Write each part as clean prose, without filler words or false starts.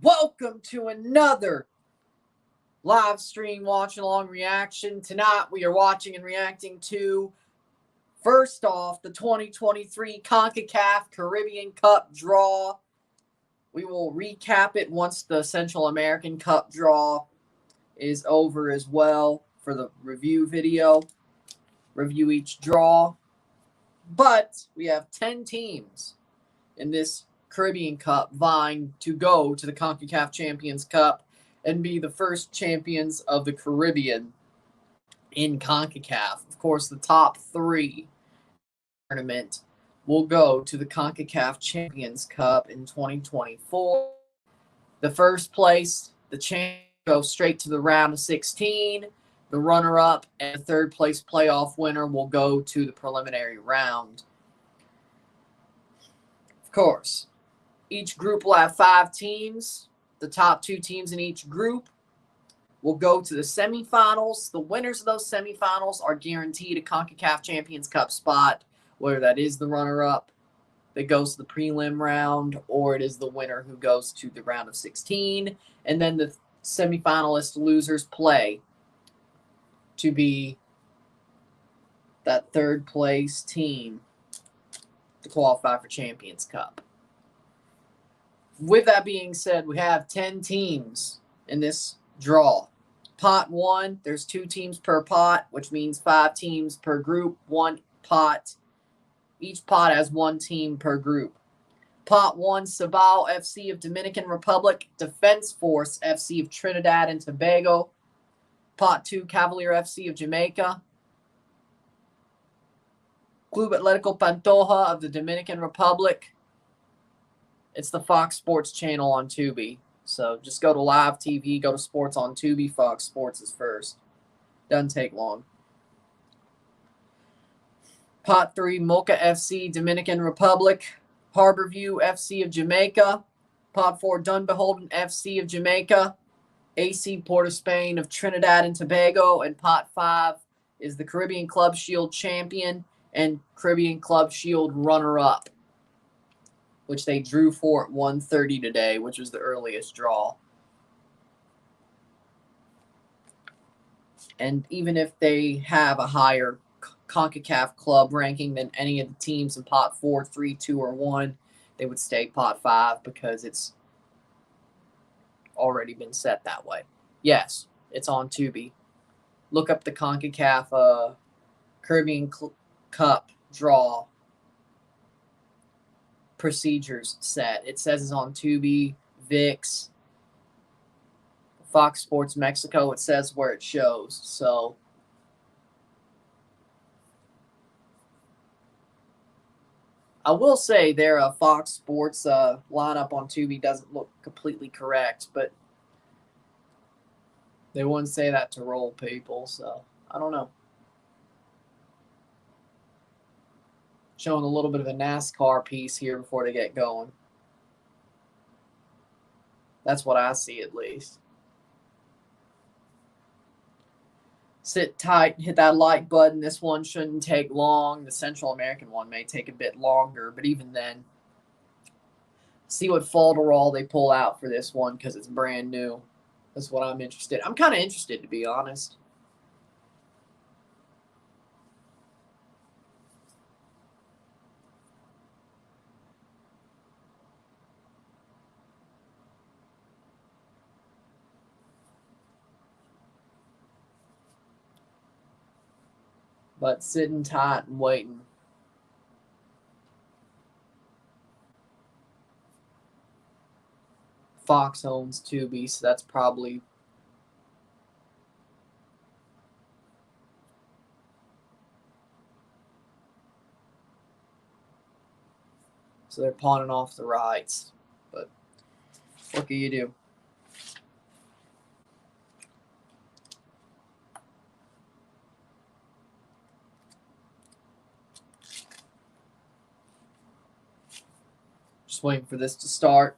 Welcome to another live stream watch along reaction. Tonight we are watching and reacting to, first off, the 2023 CONCACAF Caribbean Cup draw. We will recap it once the Central American Cup draw is over as well for the review video. Review each draw. But we have 10 teams in this Caribbean Cup vying to go to the CONCACAF Champions Cup and be the first champions of the Caribbean in CONCACAF. Of course, the top three tournament will go to the CONCACAF Champions Cup in 2024. The first place, the champion, goes straight to the round of 16. The runner-up and the third place playoff winner will go to the preliminary round. Of course, each group will have 5 teams. The top 2 teams in each group will go to the semifinals. The winners of those semifinals are guaranteed a CONCACAF Champions Cup spot, whether that is the runner-up that goes to the prelim round or it is the winner who goes to the round of 16. And then the semifinalist losers play to be that third place team to qualify for Champions Cup. With that being said, we have 10 teams in this draw. Pot 1, there's 2 teams per pot, which means 5 teams per group, 1 pot. Each pot has 1 team per group. Pot 1, Sabal FC of Dominican Republic, Defense Force FC of Trinidad and Tobago. Pot 2, Cavalier FC of Jamaica. Club Atletico Pantoja of the Dominican Republic. It's the Fox Sports channel on Tubi. So just go to live TV, go to sports on Tubi. Fox Sports is first. Doesn't take long. Pot 3, Mocha FC, Dominican Republic. Harborview FC of Jamaica. Pot 4, Dunbeholden FC of Jamaica. AC Port of Spain of Trinidad and Tobago. And Pot 5 is the Caribbean Club Shield champion and Caribbean Club Shield runner-up, which they drew for at 1:30 today, which was the earliest draw. And even if they have a higher CONCACAF club ranking than any of the teams in Pot 4, 3, 2, or 1, they would stay Pot 5 because it's already been set that way. Yes, it's on Tubi. Look up the CONCACAF Caribbean Cup draw procedures set. It says it's on Tubi, VIX, Fox Sports Mexico. It says where it shows. So I will say their Fox Sports lineup on Tubi doesn't look completely correct, but they wouldn't say that to roll people, so I don't know. Showing a little bit of a NASCAR piece here before they get going. That's what I see, at least. Sit tight, hit that like button. This one shouldn't take long. The Central American one may take a bit longer, but even then, see what falderall they pull out for this one because it's brand new. That's what I'm interested. I'm kind of interested, to be honest. But sitting tight and waiting. Fox owns Tubi, so that's probably so they're pawning off the rights. But what can you do? Just waiting for this to start.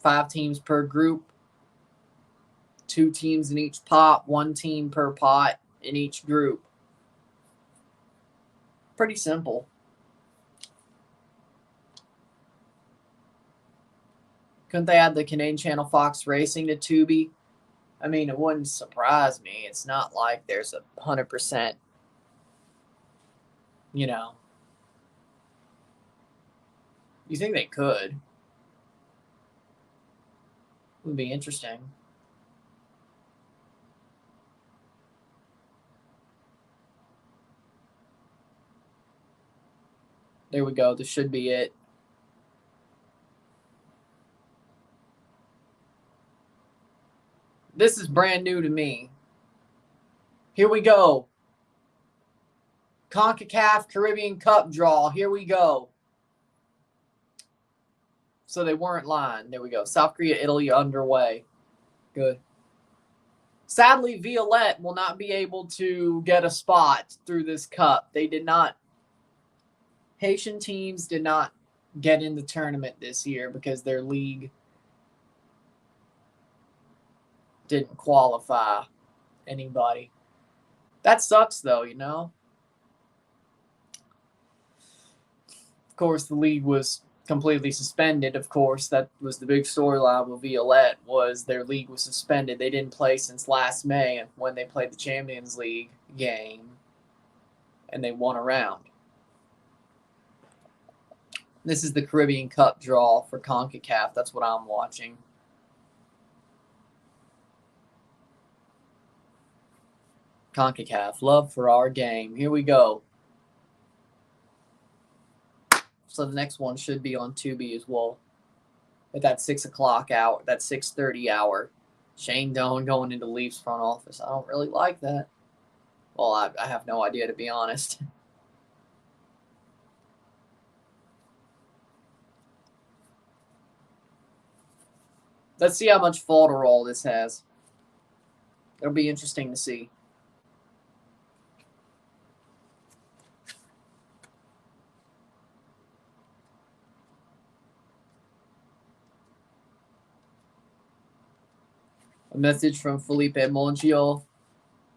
5 teams per group. 2 teams in each pot. 1 team per pot in each group. Pretty simple. Couldn't they add the Canadian Channel Fox Racing to Tubi? I mean, it wouldn't surprise me. It's not like there's 100%, you know. You think they could? It would be interesting. There we go. This should be it. This is brand new to me. Here we go. CONCACAF Caribbean Cup draw. Here we go. So they weren't lying. There we go. South Korea, Italy underway. Good. Sadly, Violette will not be able to get a spot through this cup. They did not. Haitian teams did not get in the tournament this year because their league didn't qualify anybody. That sucks, though, you know. Of course, the league was completely suspended. Of course, that was the big storyline with Violette, was their league was suspended. They didn't play since last May when they played the Champions League game, and they won a round. This is the Caribbean Cup draw for CONCACAF. That's what I'm watching. CONCACAF, love for our game. Here we go. So the next one should be on Tubi as well. At that 6 o'clock hour, that 6:30 hour. Shane Doan going into Leafs front office. I don't really like that. Well, I have no idea, to be honest. Let's see how much falderall this has. It'll be interesting to see. A message from Felipe Montiel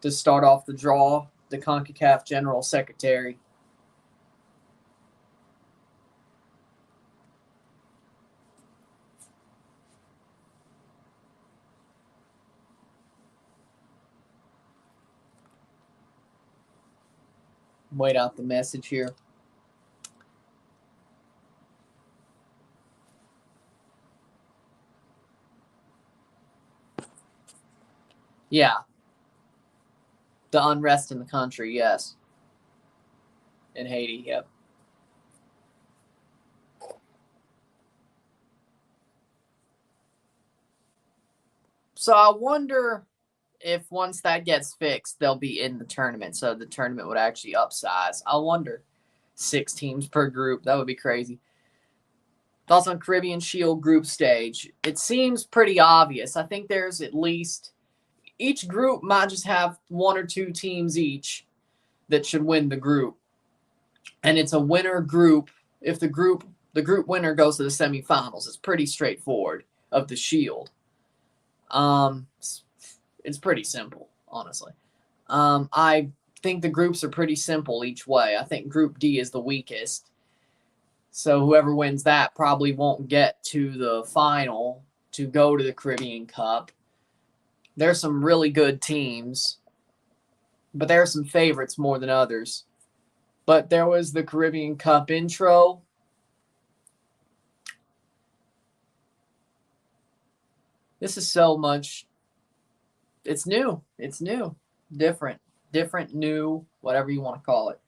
to start off the draw, the CONCACAF General Secretary. Wait out the message here. Yeah. The unrest in the country, yes. In Haiti, yep. So I wonder if once that gets fixed, they'll be in the tournament. So the tournament would actually upsize. I wonder. 6 teams per group. That would be crazy. Thoughts on Caribbean Shield group stage? It seems pretty obvious. I think there's at least... Each group might just have 1 or 2 teams each that should win the group. And it's a winner group. If the group winner goes to the semifinals, it's pretty straightforward of the Shield. It's pretty simple, honestly. I think the groups are pretty simple each way. I think Group D is the weakest. So whoever wins that probably won't get to the final to go to the Caribbean Cup. There's some really good teams, but there are some favorites more than others. But there was the Caribbean Cup intro. This is so much. It's new. It's new. Different, new, whatever you want to call it.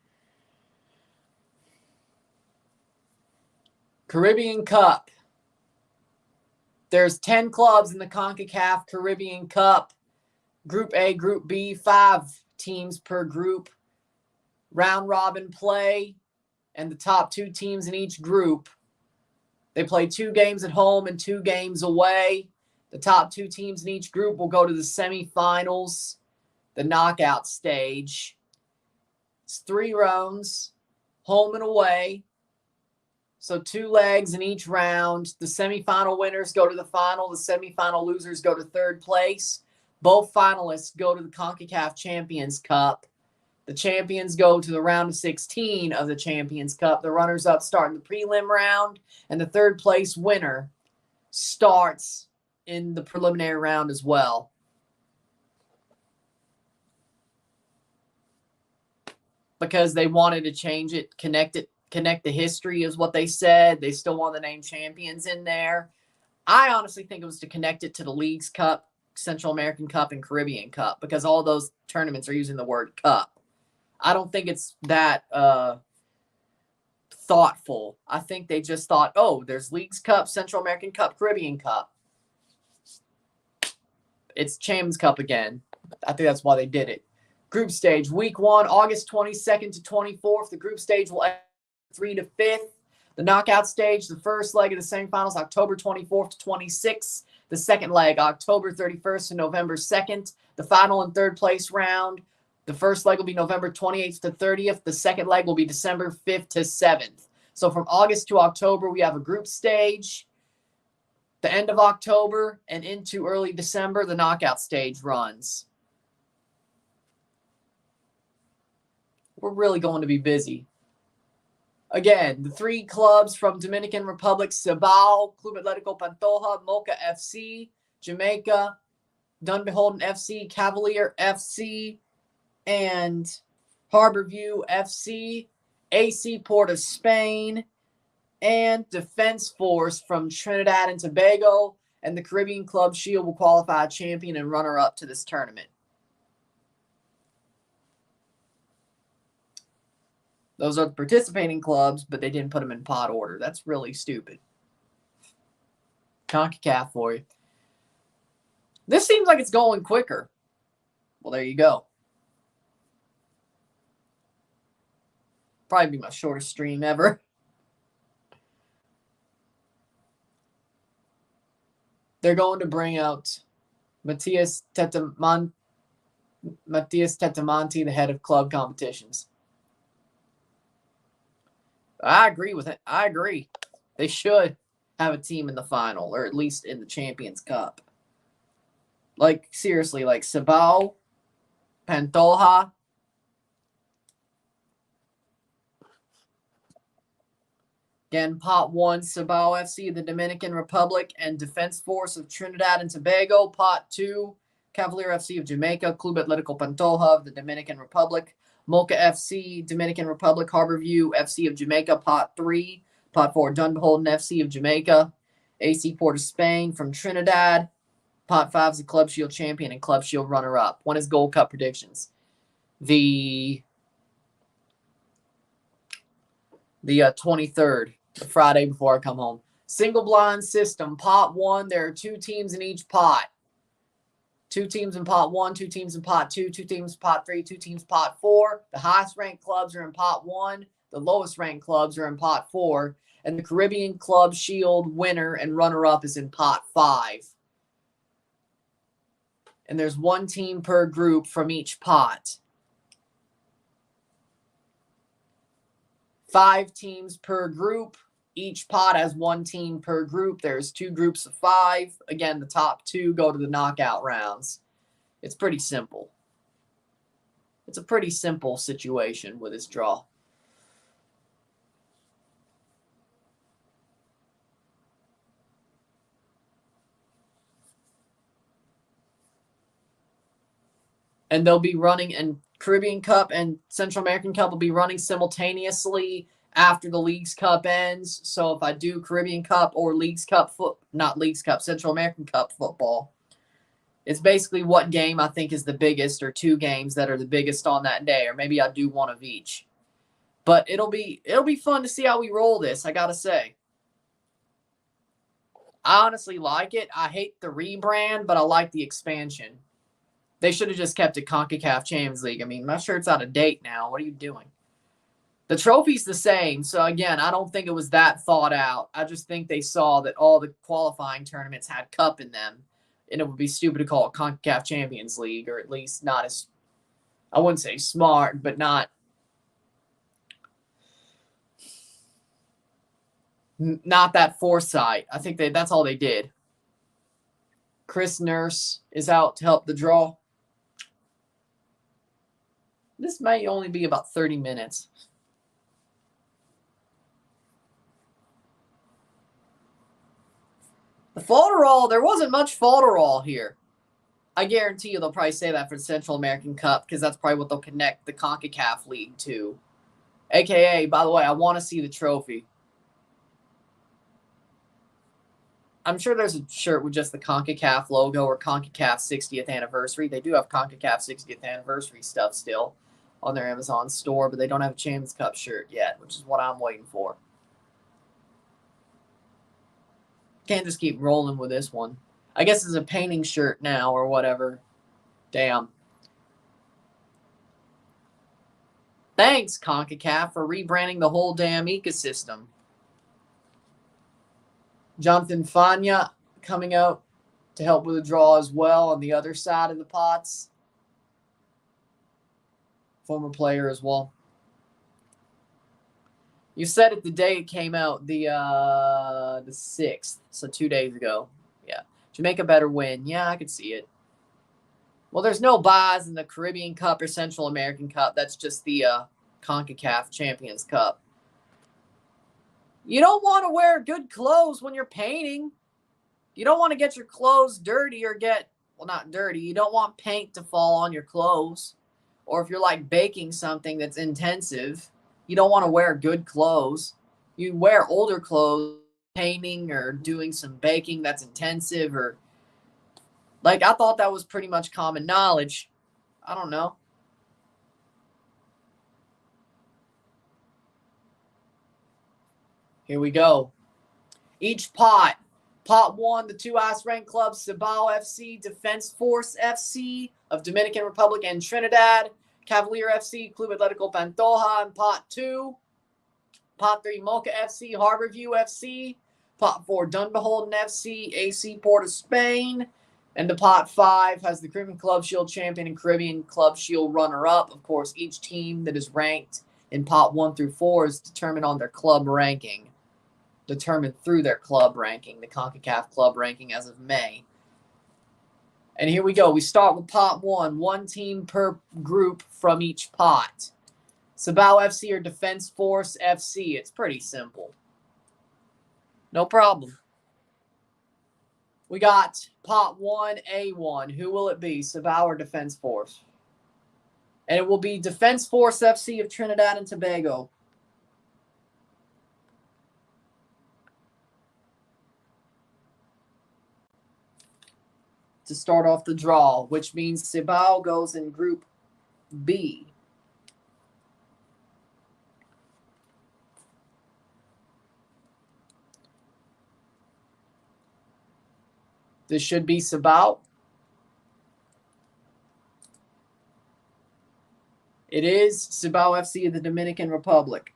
Caribbean Cup. There's 10 clubs in the CONCACAF Caribbean Cup. Group A, Group B, 5 teams per group. Round robin play, and the top 2 teams in each group. They play 2 games at home and 2 games away. The top 2 teams in each group will go to the semifinals, the knockout stage. It's 3 rounds, home and away. So 2 legs in each round. The semifinal winners go to the final. The semifinal losers go to 3rd place. Both finalists go to the CONCACAF Champions Cup. The champions go to the round of 16 of the Champions Cup. The runners-up start in the prelim round, and the 3rd place winner starts in the preliminary round as well. Because they wanted to change it, connect the history is what they said. They still want the name champions in there. I honestly think it was to connect it to the Leagues Cup, Central American Cup, and Caribbean Cup, because all those tournaments are using the word cup. I don't think it's that thoughtful. I think they just thought, oh, there's Leagues Cup, Central American Cup, Caribbean Cup. It's Champions Cup again. I think that's why they did it. Group stage, week 1, August 22nd to 24th. The group stage will end 3 to 5th. The knockout stage, the first leg of the semifinals, October 24th to 26th. The second leg, October 31st to November 2nd. The final and third place round, the first leg will be November 28th to 30th. The second leg will be December 5th to 7th. So from August to October, we have a group stage. The end of October and into early December, the knockout stage runs. We're really going to be busy. Again, the 3 clubs from Dominican Republic, Cibao, Club Atletico Pantoja, Mocha FC, Jamaica, Dunbeholden FC, Cavalier FC, and Harborview FC, AC Port of Spain, and Defense Force from Trinidad and Tobago, and the Caribbean Club Shield will qualify a champion and runner-up to this tournament. Those are the participating clubs, but they didn't put them in pot order. That's really stupid. CONCACAF for you. This seems like it's going quicker. Well, there you go. Probably be my shortest stream ever. They're going to bring out Matias Tetamanti, the head of club competitions. I agree with it. I agree. They should have a team in the final, or at least in the Champions Cup. Like, seriously, like Cibao, Pantoja. Again, Pot 1, Cibao FC, the Dominican Republic, and Defense Force of Trinidad and Tobago. Pot 2, Cavalier FC of Jamaica, Club Atletico Pantoja of the Dominican Republic, Mocha FC, Dominican Republic, Harborview FC of Jamaica. Pot 3, Pot 4, Dunbeholden FC of Jamaica, AC Port of Spain from Trinidad. Pot 5 is the Club Shield champion and Club Shield runner-up. One is Gold Cup predictions. The 23rd, the Friday before I come home. Single blind system. Pot 1, there are 2 teams in each pot. 2 teams in pot 1, 2 teams in pot 2, 2 teams in pot 3, 2 teams pot 4. The highest ranked clubs are in pot 1. The lowest ranked clubs are in pot 4. And the Caribbean Club Shield winner and runner-up is in pot 5. And there's 1 team per group from each pot. 5 teams per group. Each pot has 1 team per group. There's 2 groups of 5. Again, the top 2 go to the knockout rounds. It's pretty simple. It's a pretty simple situation with this draw. And they'll be running, and Caribbean Cup and Central American Cup will be running simultaneously after the Leagues Cup ends. So if I do Caribbean Cup or Leagues Cup, not Leagues Cup, Central American Cup football, it's basically what game I think is the biggest, or 2 games that are the biggest on that day, or maybe I do 1 of each. But it'll be fun to see how we roll this, I gotta say. I honestly like it. I hate the rebrand, but I like the expansion. They should have just kept it CONCACAF Champions League. I mean, my shirt's out of date now. What are you doing? The trophy's the same. So, again, I don't think it was that thought out. I just think they saw that all the qualifying tournaments had cup in them. And it would be stupid to call it CONCACAF Champions League, or at least not as, I wouldn't say smart, but not that foresight. I think that's all they did. Chris Nurse is out to help the draw. This may only be about 30 minutes. The Falderall, there wasn't much Falderall here. I guarantee you they'll probably say that for the Central American Cup because that's probably what they'll connect the CONCACAF League to. AKA, by the way, I want to see the trophy. I'm sure there's a shirt with just the CONCACAF logo or CONCACAF 60th anniversary. They do have CONCACAF 60th anniversary stuff still on their Amazon store, but they don't have a Champions Cup shirt yet, which is what I'm waiting for. Can't just keep rolling with this one. I guess it's a painting shirt now or whatever. Damn. Thanks, CONCACAF, for rebranding the whole damn ecosystem. Jonathan Fania coming out to help with the draw as well on the other side of the pots. Former player as well. You said it the day it came out, the 6th, so 2 days ago. Yeah. Jamaica better win. Yeah, I could see it. Well, there's no buys in the Caribbean Cup or Central American Cup. That's just the CONCACAF Champions Cup. You don't want to wear good clothes when you're painting. You don't want to get your clothes dirty or well, not dirty. You don't want paint to fall on your clothes. Or if you're like baking something that's intensive, you don't want to wear good clothes. You wear older clothes, painting or doing some baking that's intensive or like I thought that was pretty much common knowledge. I don't know. Here we go. Each pot. Pot 1, the 2 highest-ranked clubs, Cibao FC, Defense Force FC of Dominican Republic and Trinidad, Cavalier FC, Club Atletico Pantoja in Pot 2. Pot 3, Mocha FC, Harborview FC. Pot 4, Dunbeholden FC, AC Port of Spain. And the Pot 5 has the Caribbean Club Shield champion and Caribbean Club Shield runner-up. Of course, each team that is ranked in Pot 1 through 4 is determined on their club ranking. Determined through their club ranking, the CONCACAF club ranking as of May. And here we go. We start with Pot 1. 1 team per group from each pot. Cibao FC or Defense Force FC. It's pretty simple. No problem. We got Pot 1A1. Who will it be? Cibao or Defense Force? And it will be Defense Force FC of Trinidad and Tobago. To start off the draw, which means Cibao goes in Group B. This should be Cibao. It is Cibao FC of the Dominican Republic.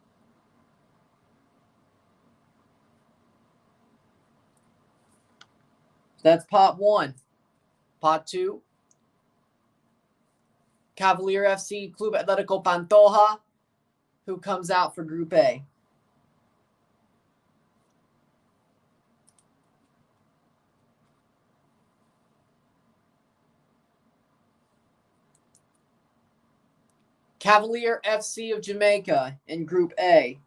That's Pot 1. Pot 2, Cavalier FC, Club Atletico Pantoja, who comes out for Group A. Cavalier FC of Jamaica in Group A.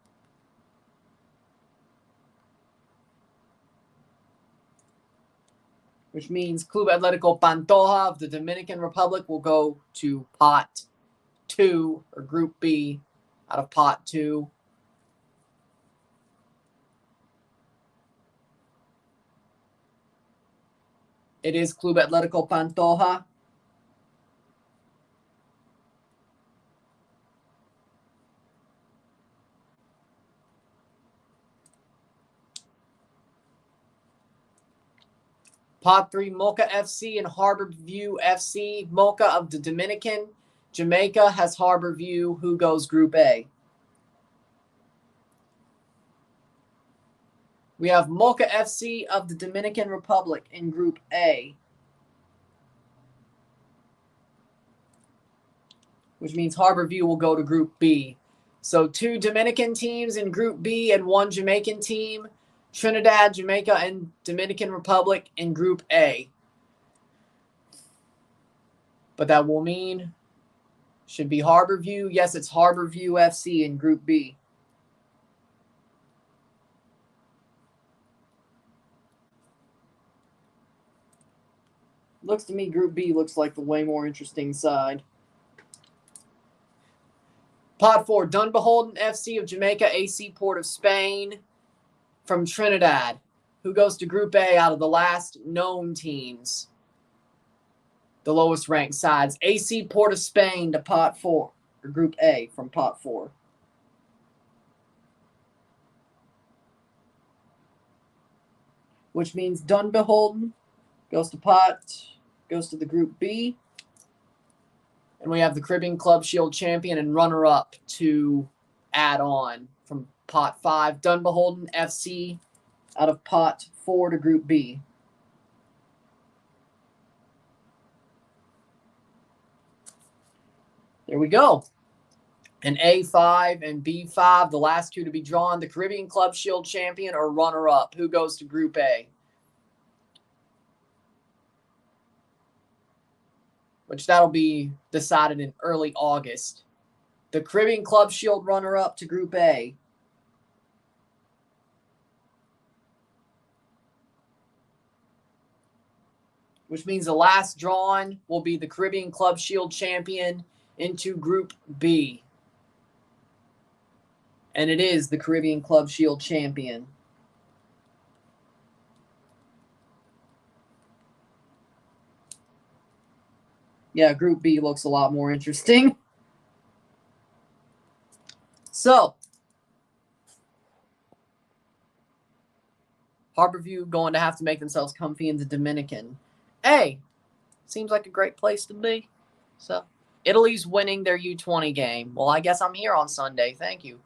Which means Club Atletico Pantoja of the Dominican Republic will go to Pot 2 or Group B out of Pot 2. It is Club Atletico Pantoja. Pot 3, Mocha FC and Harborview FC. Mocha of the Dominican. Jamaica has Harborview, who goes Group A. We have Mocha FC of the Dominican Republic in Group A. Which means Harborview will go to Group B. So 2 Dominican teams in Group B and 1 Jamaican team. Trinidad, Jamaica, and Dominican Republic in Group A. But that will mean should be Harborview. Yes, it's Harborview FC in Group B. Looks to me Group B looks like the way more interesting side. Pot 4, Dunbeholden FC of Jamaica, AC Port of Spain from Trinidad. Who goes to Group A out of the last known teams? The lowest ranked sides. AC Port of Spain to Pot 4. Or Group A from Pot 4. Which means Dunbeholden goes to the Group B. And we have the Caribbean Club Shield champion and runner-up to add on from Pot 5. Dunbeholden FC out of Pot 4 to Group B. There we go. And A5 and B5, the last two to be drawn. The Caribbean Club Shield champion or runner-up. Who goes to Group A? Which that'll be decided in early August. The Caribbean Club Shield runner-up to Group A. Which means the last drawn will be the Caribbean Club Shield champion into Group B. And it is the Caribbean Club Shield champion. Yeah, Group B looks a lot more interesting. So, Harborview going to have to make themselves comfy in the Dominican. Hey, seems like a great place to be. So, Italy's winning their U20 game. Well, I guess I'm here on Sunday. Thank you.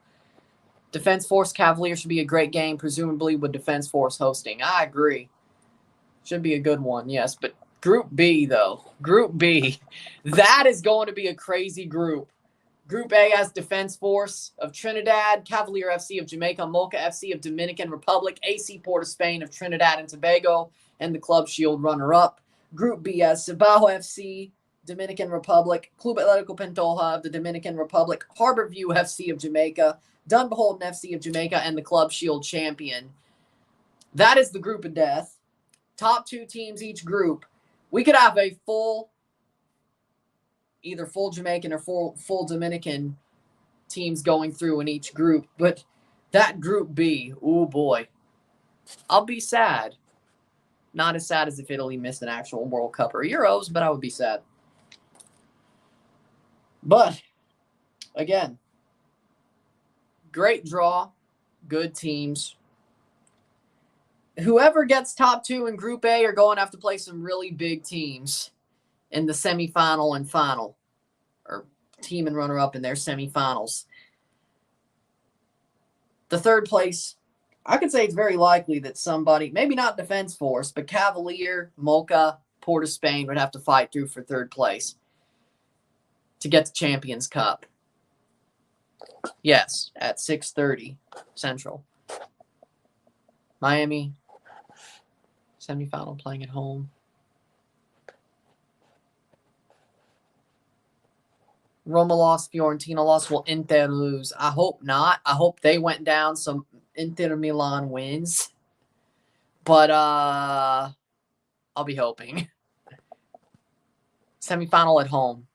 Defense Force Cavalier should be a great game, presumably with Defense Force hosting. I agree. Should be a good one, yes. But Group B, though. Group B. That is going to be a crazy group. Group A has Defense Force of Trinidad, Cavalier FC of Jamaica, Mocha FC of Dominican Republic, AC Port of Spain of Trinidad and Tobago, and the Club Shield runner-up. Group B has Sabajo FC, Dominican Republic, Club Atlético Pantoja of the Dominican Republic, Harborview FC of Jamaica, Dunbeholden FC of Jamaica, and the Club Shield champion. That is the group of death. Top two teams each group. We could have a either full Jamaican or full Dominican teams going through in each group. But that Group B, oh boy, I'll be sad. Not as sad as if Italy missed an actual World Cup or Euros, but I would be sad. But, again, great draw, good teams. Whoever gets top two in Group A are going to have to play some really big teams in the semifinal and final, or team and runner-up in their semifinals. The third place, I could say it's very likely that somebody, maybe not Defense Force, but Cavalier, Mocha, Port of Spain would have to fight through for third place to get the Champions Cup. Yes, at 6:30 Central. Miami, semifinal playing at home. Roma lost, Fiorentina lost. Will Inter lose? I hope not. I hope they went down, so Inter Milan wins. But I'll be hoping. Semifinal at home.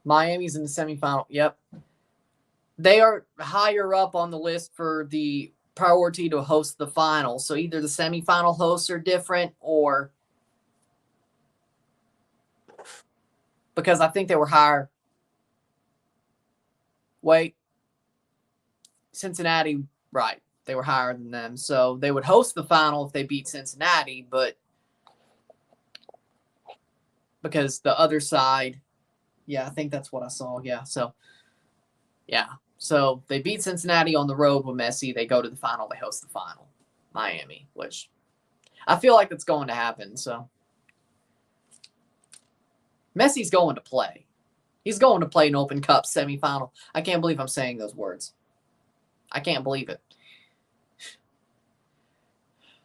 Miami's in the semifinal. Yep. They are higher up on the list for the priority to host the final. So either the semifinal hosts are different or because I think they were higher. Wait. Cincinnati, right. They were higher than them. So they would host the final if they beat Cincinnati, but because the other side, yeah, I think that's what I saw. Yeah. So, yeah. So they beat Cincinnati on the road with Messi. They go to the final. They host the final. Miami, which I feel like that's going to happen. So Messi's going to play. He's going to play an Open Cup semifinal. I can't believe I'm saying those words. I can't believe it.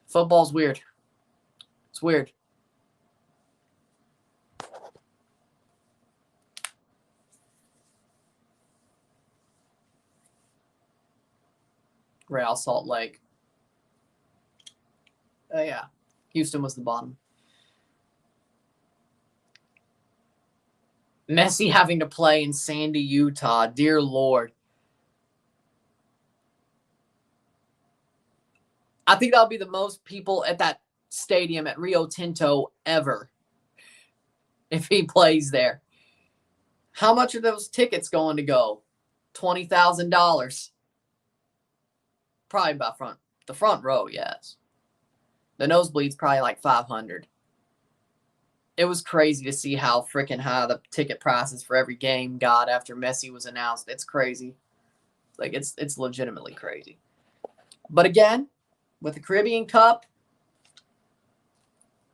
Football's weird. It's weird. Real Salt Lake. Yeah. Houston was the bottom. Messi having to play in Sandy, Utah. Dear Lord. I think that'll be the most people at that stadium at Rio Tinto ever if he plays there. How much are those tickets going to go? $20,000. Probably about the front row, yes. The nosebleed's probably like $500. It was crazy to see how freaking high the ticket prices for every game got after Messi was announced. It's crazy. Like, it's legitimately crazy. But again, with the Caribbean Cup,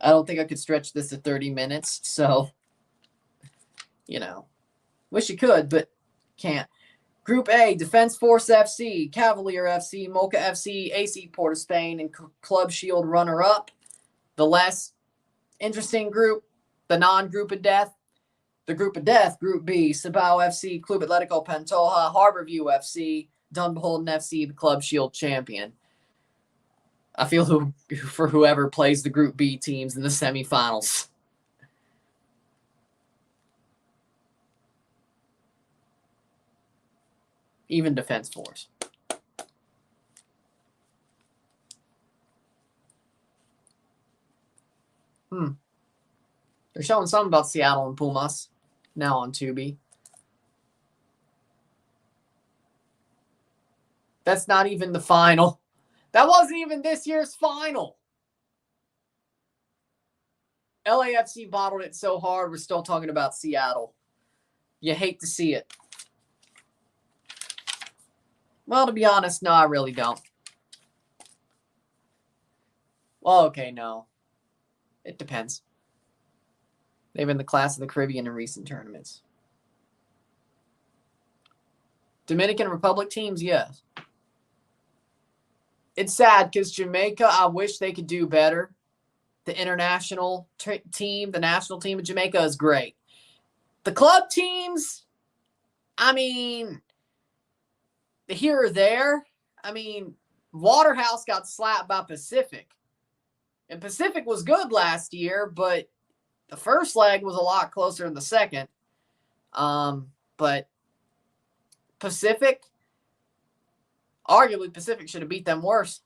I don't think I could stretch this to 30 minutes. So, wish you could, but can't. Group A, Defense Force FC, Cavalier FC, Mocha FC, AC Port of Spain, and Club Shield runner-up. The less interesting group, the non-group of death. The group of death, Group B, Sabao FC, Club Atletico Pantoja, Harborview FC, Dunbeholden FC, the Club Shield champion. I feel for whoever plays the Group B teams in the semifinals. Even Defense Force. They're showing something about Seattle and Pumas now on Tubi. That's not even the final. That wasn't even this year's final. LAFC bottled it so hard, we're still talking about Seattle. You hate to see it. Well, to be honest, no, I really don't. Well, okay, no. It depends. They've been the class of the Caribbean in recent tournaments. Dominican Republic teams, yes. It's sad because Jamaica, I wish they could do better. The international team, the national team of Jamaica is great. The club teams, I mean, here or there. I mean, Waterhouse got slapped by Pacific. And Pacific was good last year, but the first leg was a lot closer than the second. But Pacific, arguably Pacific should have beat them worse.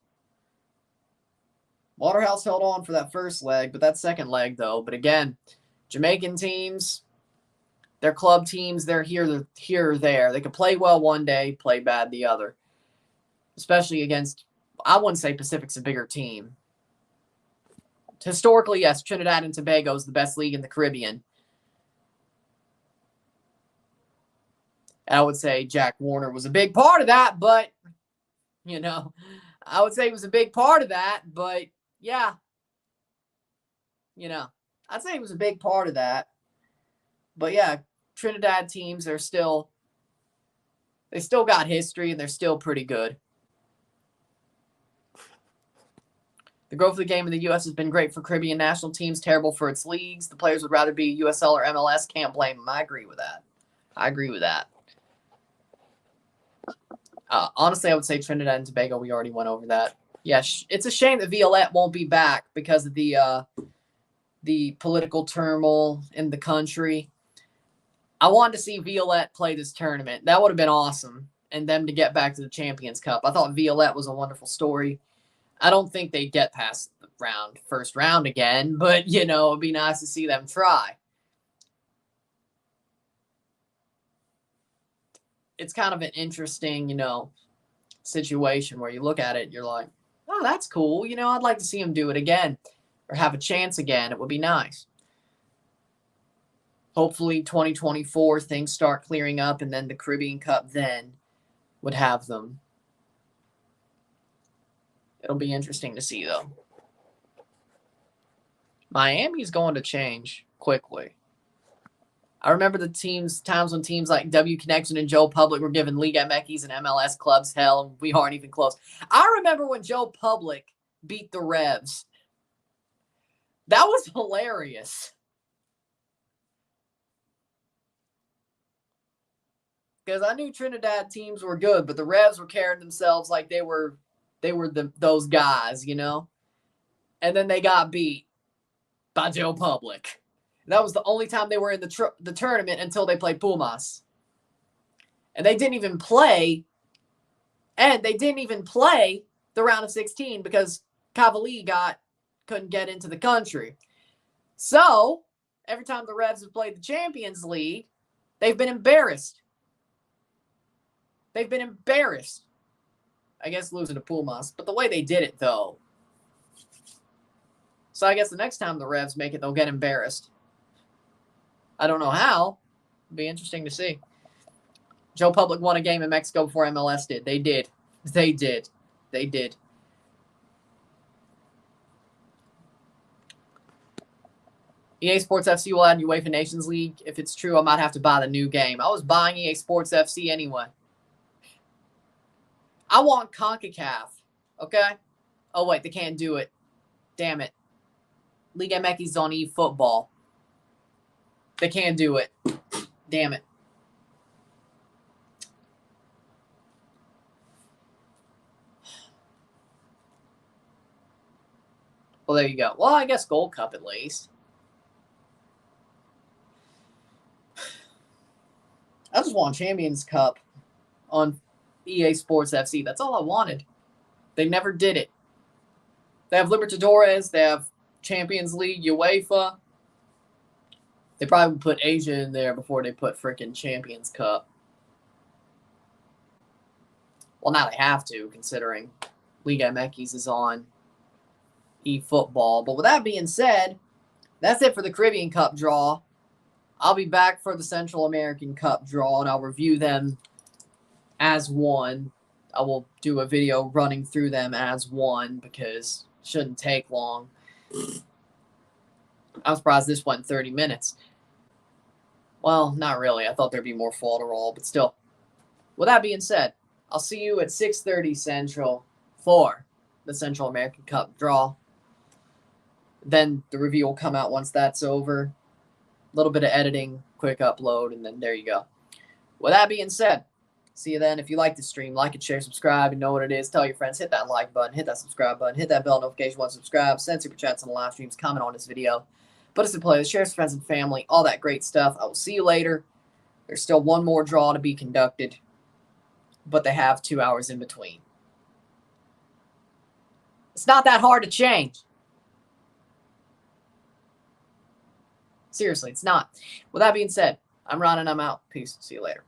Waterhouse held on for that first leg, but that second leg, though. But again, Jamaican teams, their club teams, they're here or there. They could play well one day, play bad the other. Especially against, I wouldn't say Pacific's a bigger team. Historically, yes, Trinidad and Tobago is the best league in the Caribbean. And I would say Jack Warner was a big part of that, but, I would say he was a big part of that, but, yeah. I'd say he was a big part of that. But, yeah, Trinidad teams they still got history, and they're still pretty good. The growth of the game in the U.S. has been great for Caribbean national teams, terrible for its leagues. The players would rather be USL or MLS. Can't blame them. I agree with that. Honestly, I would say Trinidad and Tobago. We already went over that. Yeah, it's a shame that Violette won't be back because of the political turmoil in the country. I wanted to see Violette play this tournament. That would have been awesome, and them to get back to the Champions Cup. I thought Violette was a wonderful story. I don't think they'd get past the first round again, but, it'd be nice to see them try. It's kind of an interesting, situation where you look at it and you're like, oh, that's cool. I'd like to see them do it again or have a chance again. It would be nice. Hopefully 2024 things start clearing up, and then the Caribbean Cup then would have them. It'll be interesting to see, though. Miami's going to change quickly. I remember times when teams like W Connection and Joe Public were giving Liga MX and MLS clubs hell, and we aren't even close. I remember when Joe Public beat the Revs. That was hilarious. Because I knew Trinidad teams were good, but the Revs were carrying themselves like they were those guys, And then they got beat by Joe Public. That was the only time they were in the tournament until they played Pumas. And they didn't even play. And they didn't even play the round of 16 because Cavalli couldn't get into the country. So, every time the Revs have played the Champions League, they've been embarrassed. They've been embarrassed. I guess losing to Pumas. But the way they did it, though. So I guess the next time the Revs make it, they'll get embarrassed. I don't know how. It'll be interesting to see. Joe Public won a game in Mexico before MLS did. They did. They did. They did. EA Sports FC will add UEFA Nations League. If it's true, I might have to buy the new game. I was buying EA Sports FC anyway. I want CONCACAF. Okay? Oh, wait. They can't do it. Damn it. Liga MX on eFootball. They can't do it. Damn it. Well, there you go. Well, I guess Gold Cup at least. I just want Champions Cup on EA Sports FC. That's all I wanted. They never did it. They have Libertadores. They have Champions League, UEFA. They probably put Asia in there before they put frickin' Champions Cup. Well, now they have to, considering Liga MX is on eFootball. But with that being said, that's it for the Caribbean Cup draw. I'll be back for the Central American Cup draw, and I'll review them as one. I will do a video running through them as one because it shouldn't take long. I'm surprised this went 30 minutes. Well, not really. I thought there'd be more fall, but still. With that being said, I'll see you at 6:30 Central for the Central American Cup draw. Then the review will come out once that's over. A little bit of editing, quick upload, and then there you go. With that being said, see you then. If you like the stream, like it, share, subscribe. You know what it is. Tell your friends. Hit that like button. Hit that subscribe button. Hit that bell notification once subscribe. Send super chats on the live streams. Comment on this video. Put us in playlist. Share with friends and family. All that great stuff. I will see you later. There's still one more draw to be conducted, but they have 2 hours in between. It's not that hard to change. Seriously, it's not. With that being said, I'm Ron and I'm out. Peace. See you later.